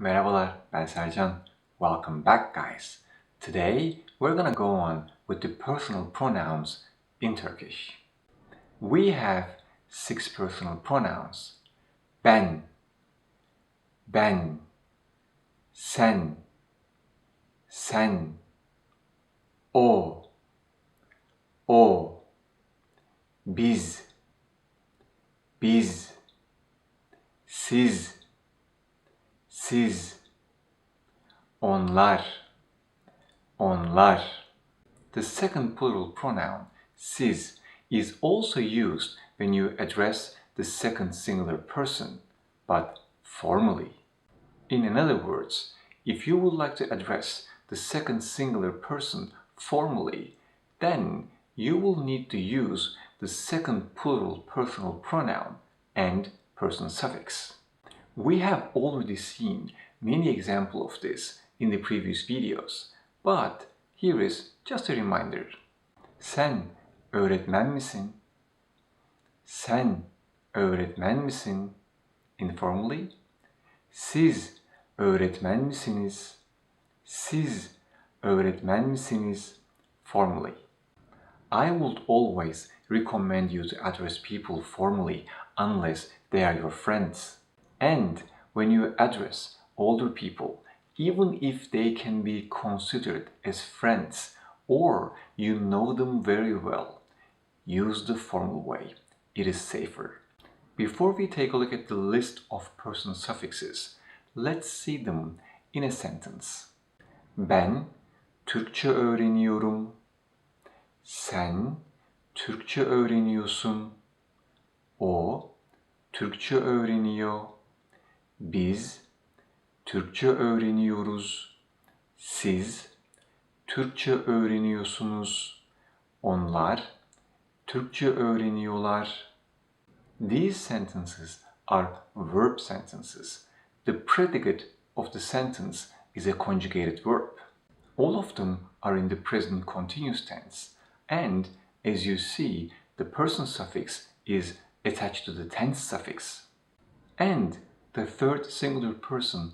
Merhabalar, ben Sercan. Welcome back, guys. Today, we're gonna go on with the personal pronouns in Turkish. We have 6 personal pronouns. Ben, sen, o, biz, siz, onlar. The second plural pronoun, siz, is also used when you address the second singular person, but formally. In other words, if you would like to address the second singular person formally, then you will need to use the second plural personal pronoun and person suffix. We have already seen many examples of this in the previous videos, but here is just a reminder. Sen öğretmen misin? Sen öğretmen misin? Informally. Siz öğretmen misiniz? Siz öğretmen misiniz? Formally. I would always recommend you to address people formally unless they are your friends. And when you address older people, even if they can be considered as friends or you know them very well, use the formal way. It is safer. Before we take a look at the list of person suffixes, let's see them in a sentence. Ben Türkçe öğreniyorum. Sen Türkçe öğreniyorsun. O Türkçe öğreniyor. Biz Türkçe öğreniyoruz. Siz Türkçe öğreniyorsunuz. Onlar Türkçe öğreniyorlar. These sentences are verb sentences. The predicate of the sentence is a conjugated verb. All of them are in the present continuous tense, and as you see, the person suffix is attached to the tense suffix. And the third singular person,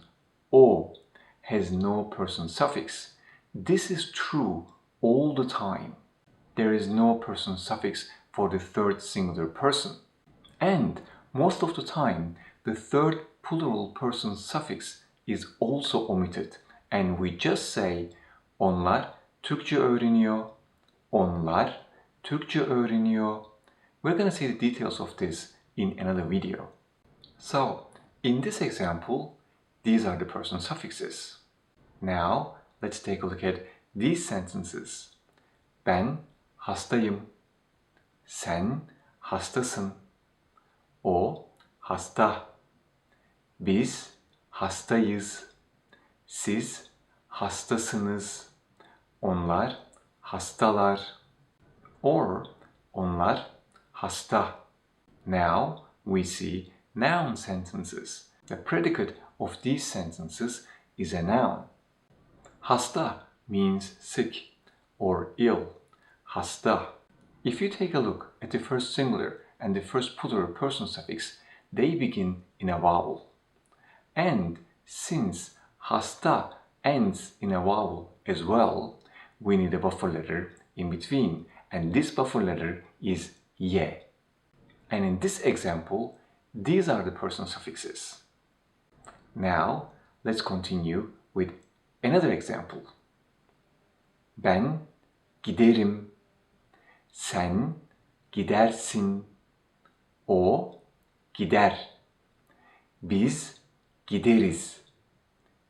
o, has no person suffix. This is true all the time. There is no person suffix for the third singular person. And most of the time, the third plural person suffix is also omitted. And we just say, onlar Türkçe öğreniyor. Onlar Türkçe öğreniyor. We're going to see the details of this in another video. So, in this example, these are the person suffixes. Now, let's take a look at these sentences. Ben hastayım. Sen hastasın. O hasta. Biz hastayız. Siz hastasınız. Onlar hastalar. Or onlar hasta. Now we see noun sentences. The predicate of these sentences is a noun. Hasta means sick or ill. Hasta. If you take a look at the first singular and the first plural person suffix, they begin in a vowel. And since hasta ends in a vowel as well, we need a buffer letter in between, and this buffer letter is ye. And in this example, these are the person suffixes. Now, let's continue with another example. Ben giderim. Sen gidersin. O gider. Biz gideriz.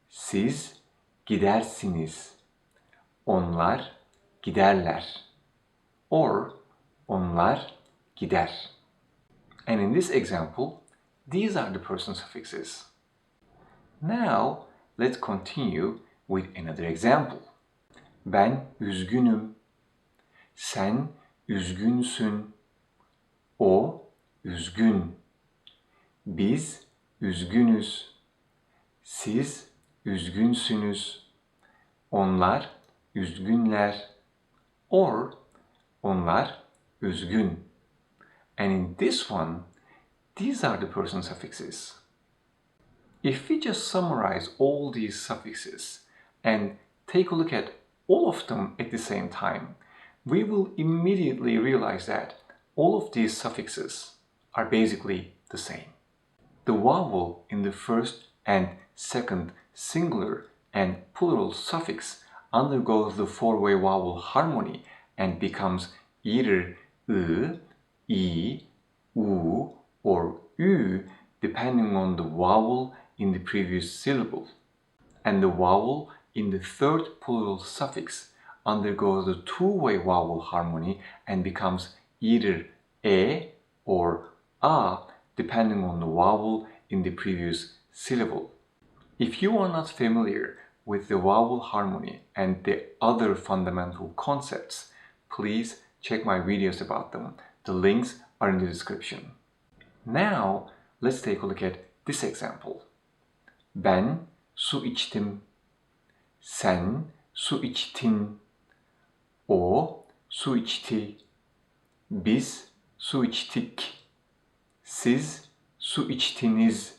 Siz gidersiniz. Onlar giderler. Or onlar gider. And in this example, these are the person suffixes. Now, let's continue with another example. Ben üzgünüm. Sen üzgünsün. O üzgün. Biz üzgünüz. Siz üzgünsünüz. Onlar üzgünler. Or onlar üzgün. And in this one, these are the person suffixes. If we just summarize all these suffixes and take a look at all of them at the same time, we will immediately realize that all of these suffixes are basically the same. The vowel in the first and second singular and plural suffix undergoes the four-way vowel harmony and becomes either I, U, or Ü depending on the vowel in the previous syllable. And the vowel in the third plural suffix undergoes the two-way vowel harmony and becomes either E or A depending on the vowel in the previous syllable. If you are not familiar with the vowel harmony and the other fundamental concepts, please check my videos about them. The links are in the description. Now, let's take a look at this example. Ben su içtim. Sen su içtin. O su içti. Biz su içtik. Siz su içtiniz.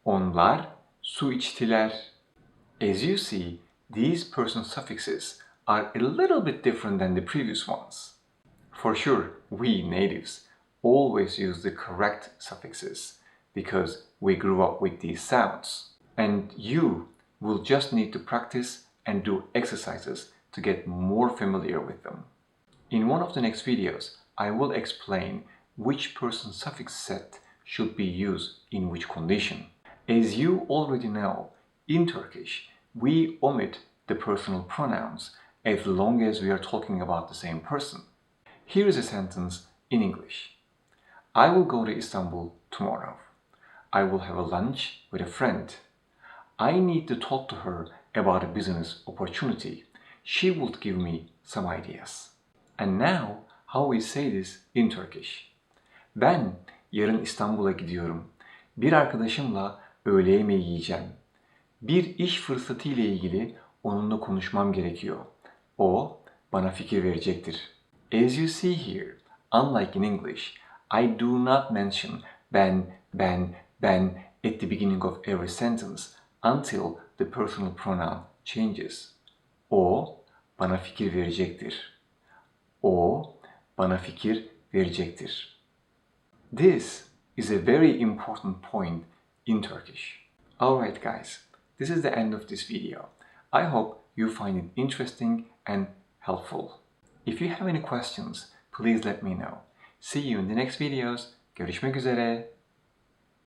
Onlar su içtiler. As you see, these person suffixes are a little bit different than the previous ones. For sure, we natives always use the correct suffixes because we grew up with these sounds. And you will just need to practice and do exercises to get more familiar with them. In one of the next videos, I will explain which person suffix set should be used in which condition. As you already know, in Turkish, we omit the personal pronouns as long as we are talking about the same person. Here is a sentence in English. I will go to Istanbul tomorrow. I will have a lunch with a friend. I need to talk to her about a business opportunity. She will give me some ideas. And now, how we say this in Turkish. Ben yarın İstanbul'a gidiyorum. Bir arkadaşımla öğle yemeği yiyeceğim. Bir iş fırsatı ile ilgili onunla konuşmam gerekiyor. O bana fikir verecektir. As you see here, unlike in English, I do not mention ben at the beginning of every sentence until the personal pronoun changes. O bana fikir verecektir. O bana fikir verecektir. This is a very important point in Turkish. Alright guys, this is the end of this video. I hope you find it interesting and helpful. If you have any questions, please let me know. See you in the next videos. Görüşmek üzere.